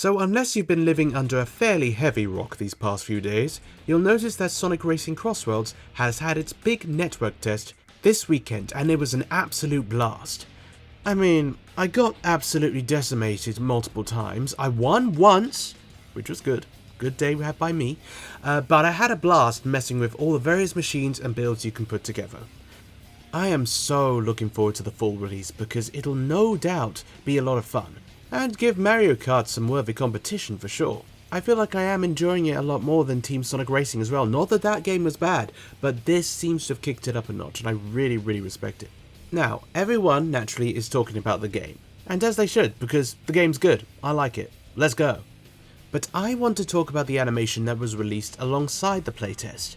So unless you've been living under a fairly heavy rock these past few days, you'll notice that Sonic Racing Crossworlds has had its big network test this weekend, and it was an absolute blast. I mean, I got absolutely decimated multiple times. I won once, which was good. Good day we had by me. But I had a blast messing with all the various machines and builds you can put together. I am so looking forward to the full release because it'll no doubt be a lot of fun. And give Mario Kart some worthy competition for sure. I feel like I am enjoying it a lot more than Team Sonic Racing as well. Not that that game was bad, but this seems to have kicked it up a notch and I really respect it. Now, everyone naturally is talking about the game. And as they should, because the game's good. I like it. Let's go. But I want to talk about the animation that was released alongside the playtest.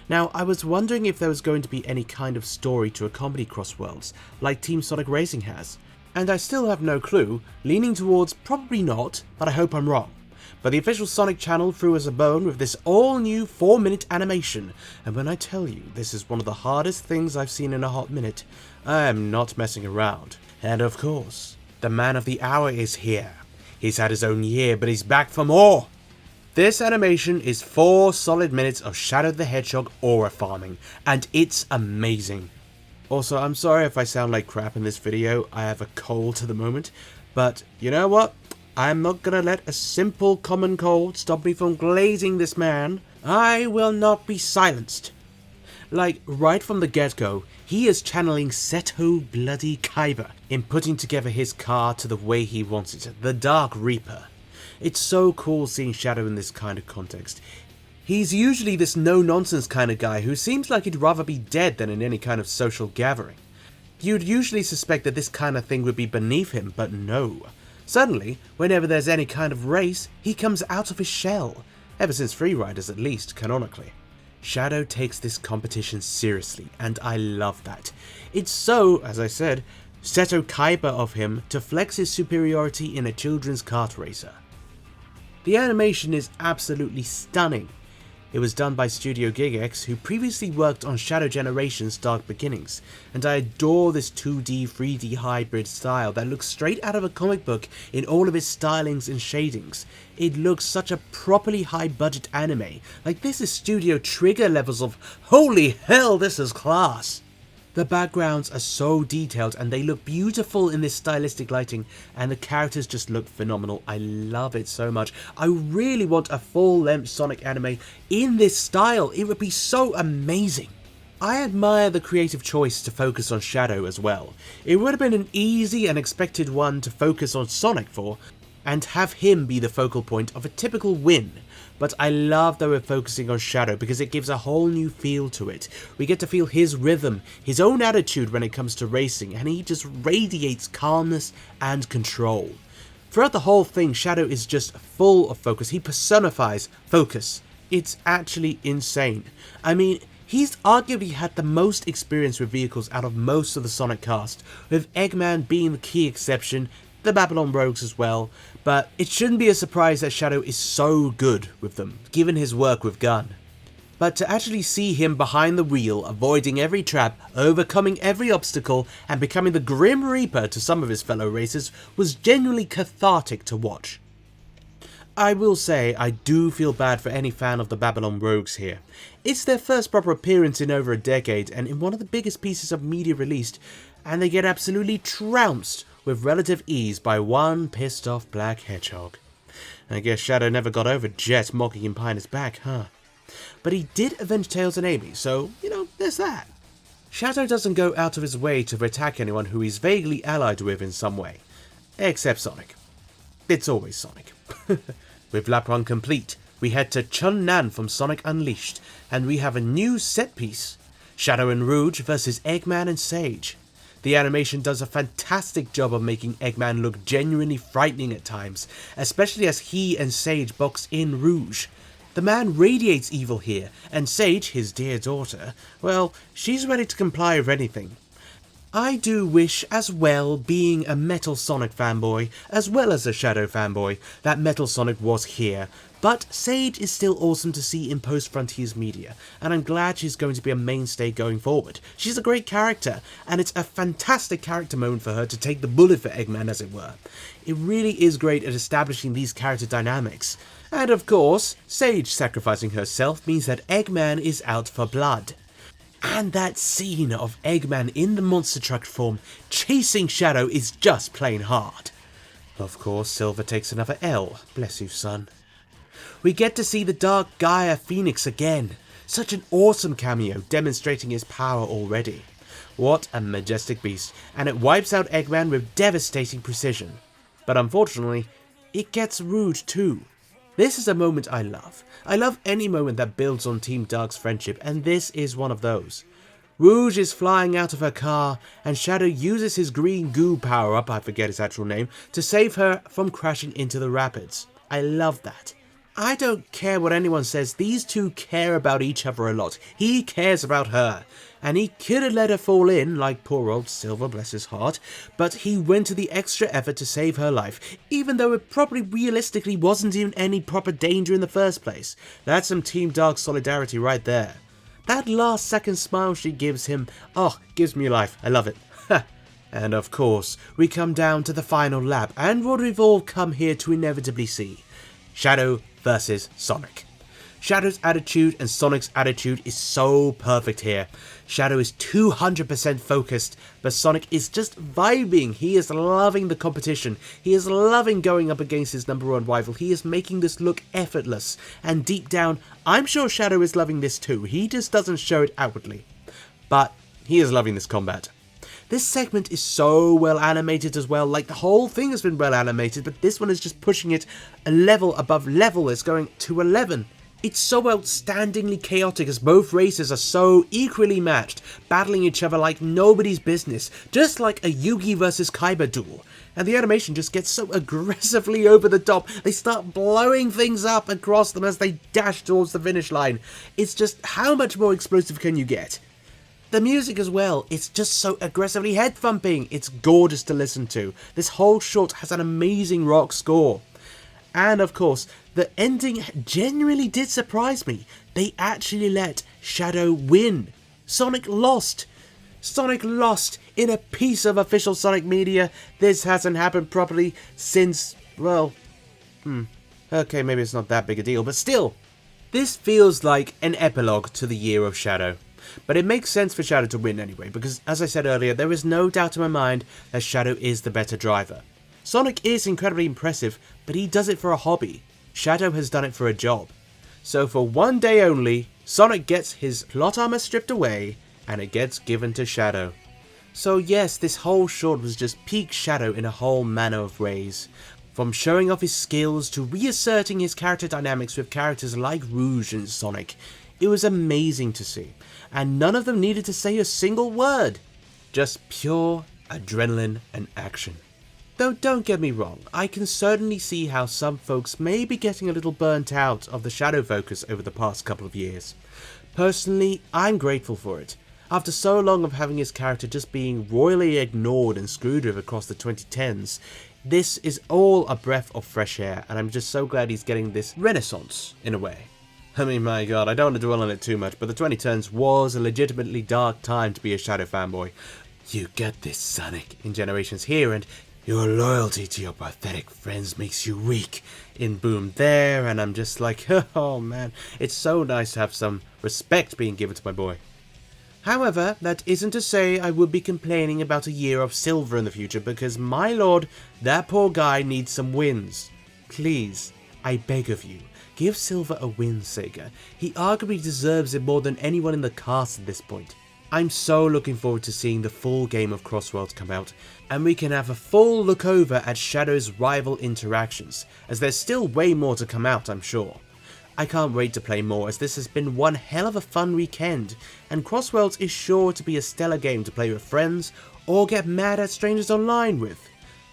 Now, I was wondering if there was going to be any kind of story to accompany Crossworlds, like Team Sonic Racing has. And I still have no clue, leaning towards probably not, but I hope I'm wrong. But the official Sonic channel threw us a bone with this all-new 4-minute animation, and when I tell you this is one of the hardest things I've seen in a hot minute, I am not messing around. And of course, the man of the hour is here. He's had his own year, but he's back for more! This animation is 4 solid minutes of Shadow the Hedgehog aura farming, and it's amazing. Also, I'm sorry if I sound like crap in this video, I have a cold at the moment, but you know what? I'm not gonna let a simple common cold stop me from glazing this man. I will not be silenced. Like, right from the get-go, he is channeling Seto Bloody Kaiba in putting together his car to the way he wants it, the Dark Reaper. It's so cool seeing Shadow in this kind of context. He's usually this no-nonsense kind of guy who seems like he'd rather be dead than in any kind of social gathering. You'd usually suspect that this kind of thing would be beneath him, but no. Suddenly, whenever there's any kind of race, he comes out of his shell. Ever since Freeriders at least, canonically. Shadow takes this competition seriously, and I love that. It's so, as I said, Seto Kaiba of him to flex his superiority in a children's kart racer. The animation is absolutely stunning. It was done by Studio GigX, who previously worked on Shadow Generation's Dark Beginnings, and I adore this 2D, 3D hybrid style that looks straight out of a comic book in all of its stylings and shadings. It looks such a properly high-budget anime, like this is Studio Trigger levels of holy hell, this is class! The backgrounds are so detailed and they look beautiful in this stylistic lighting, and the characters just look phenomenal. I love it so much. I really want a full-length Sonic anime in this style. It would be so amazing. I admire the creative choice to focus on Shadow as well. It would have been an easy and expected one to focus on Sonic for, and have him be the focal point of a typical win. But I love that we're focusing on Shadow because it gives a whole new feel to it. We get to feel his rhythm, his own attitude when it comes to racing, and he just radiates calmness and control. Throughout the whole thing, Shadow is just full of focus. He personifies focus. It's actually insane. I mean, he's arguably had the most experience with vehicles out of most of the Sonic cast, with Eggman being the key exception, the Babylon Rogues as well, but it shouldn't be a surprise that Shadow is so good with them, given his work with Gun. But to actually see him behind the wheel, avoiding every trap, overcoming every obstacle, and becoming the Grim Reaper to some of his fellow racers was genuinely cathartic to watch. I will say, I do feel bad for any fan of the Babylon Rogues here. It's their first proper appearance in over a decade, and in one of the biggest pieces of media released, and they get absolutely trounced with relative ease by one pissed off black hedgehog. I guess Shadow never got over Jet mocking him behind his back, huh? But he did avenge Tails and Amy, so, you know, there's that. Shadow doesn't go out of his way to attack anyone who he's vaguely allied with in some way. Except Sonic. It's always Sonic. With lap 1 complete, we head to Chun Nan from Sonic Unleashed, and we have a new set piece. Shadow and Rouge versus Eggman and Sage. The animation does a fantastic job of making Eggman look genuinely frightening at times, especially as he and Sage box in Rouge. The man radiates evil here, and Sage, his dear daughter, well, she's ready to comply with anything. I do wish as well, being a Metal Sonic fanboy, as well as a Shadow fanboy, that Metal Sonic was here. But Sage is still awesome to see in post-Frontiers media, and I'm glad she's going to be a mainstay going forward. She's a great character, and it's a fantastic character moment for her to take the bullet for Eggman, as it were. It really is great at establishing these character dynamics. And of course, Sage sacrificing herself means that Eggman is out for blood. And that scene of Eggman in the monster truck form chasing Shadow is just plain hard. Of course, Silver takes another L. Bless you, son. We get to see the Dark Gaia Phoenix again. Such an awesome cameo, demonstrating his power already. What a majestic beast, and it wipes out Eggman with devastating precision. But unfortunately, it gets Rouge too. This is a moment I love. I love any moment that builds on Team Dark's friendship, and this is one of those. Rouge is flying out of her car, and Shadow uses his green goo power-up, I forget his actual name, to save her from crashing into the rapids. I love that. I don't care what anyone says, these two care about each other a lot. He cares about her. And he could have let her fall in, like poor old Silver, bless his heart, but he went to the extra effort to save her life, even though it probably realistically wasn't in any proper danger in the first place. That's some Team Dark solidarity right there. That last second smile she gives him, oh, gives me life, I love it. And of course, we come down to the final lap, and what we've all come here to inevitably see. Shadow versus Sonic. Shadow's attitude and Sonic's attitude is so perfect here. Shadow is 200% focused, but Sonic is just vibing. He is loving the competition. He is loving going up against his #1 rival. He is making this look effortless. And deep down, I'm sure Shadow is loving this too. He just doesn't show it outwardly. But he is loving this combat. This segment is so well animated as well, like the whole thing has been well animated, but this one is just pushing it a level above level. It's going to 11. It's so outstandingly chaotic as both races are so equally matched, battling each other like nobody's business, just like a Yugi versus Kaiba duel. And the animation just gets so aggressively over the top, they start blowing things up across them as they dash towards the finish line. It's just, how much more explosive can you get? The music as well, it's just so aggressively head-thumping. It's gorgeous to listen to. This whole short has an amazing rock score. And of course, the ending genuinely did surprise me. They actually let Shadow win. Sonic lost. Sonic lost in a piece of official Sonic media. This hasn't happened properly since, well, okay, maybe it's not that big a deal, but still. This feels like an epilogue to the year of Shadow. But it makes sense for Shadow to win anyway, because as I said earlier, there is no doubt in my mind that Shadow is the better driver. Sonic is incredibly impressive, but he does it for a hobby. Shadow has done it for a job. So for one day only, Sonic gets his plot armor stripped away, and it gets given to Shadow. So yes, this whole short was just peak Shadow in a whole manner of ways. From showing off his skills to reasserting his character dynamics with characters like Rouge and Sonic. It was amazing to see, and none of them needed to say a single word. Just pure adrenaline and action. Though don't get me wrong, I can certainly see how some folks may be getting a little burnt out of the Shadow focus over the past couple of years. Personally, I'm grateful for it. After so long of having his character just being royally ignored and screwed with across the 2010s, this is all a breath of fresh air, and I'm just so glad he's getting this renaissance, in a way. I mean, my god, I don't want to dwell on it too much, but the 2010s was a legitimately dark time to be a Shadow fanboy. You get this, Sonic, in Generations here, and your loyalty to your pathetic friends makes you weak in Boom there, and I'm just like, oh man, it's so nice to have some respect being given to my boy. However, that isn't to say I would be complaining about a year of Silver in the future, because my lord, that poor guy needs some wins. Please, I beg of you, give Silver a win, Sega. He arguably deserves it more than anyone in the cast at this point. I'm so looking forward to seeing the full game of Crossworlds come out, and we can have a full look over at Shadow's rival interactions, as there's still way more to come out, I'm sure. I can't wait to play more, as this has been one hell of a fun weekend, and Crossworlds is sure to be a stellar game to play with friends, or get mad at strangers online with,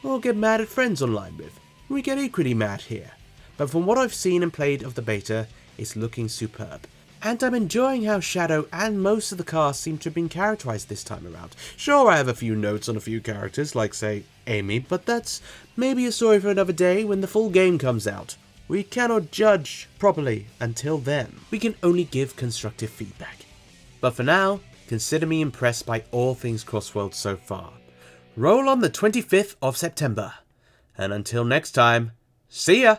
or get mad at friends online with. We get equally mad here. But from what I've seen and played of the beta, it's looking superb. and I'm enjoying how Shadow and most of the cast seem to have been characterized this time around. Sure, I have a few notes on a few characters, like say, Amy, but that's maybe a story for another day when the full game comes out. We cannot judge properly until then. We can only give constructive feedback. But for now, consider me impressed by all things Crossworlds so far. Roll on the 25th of September. And until next time, see ya!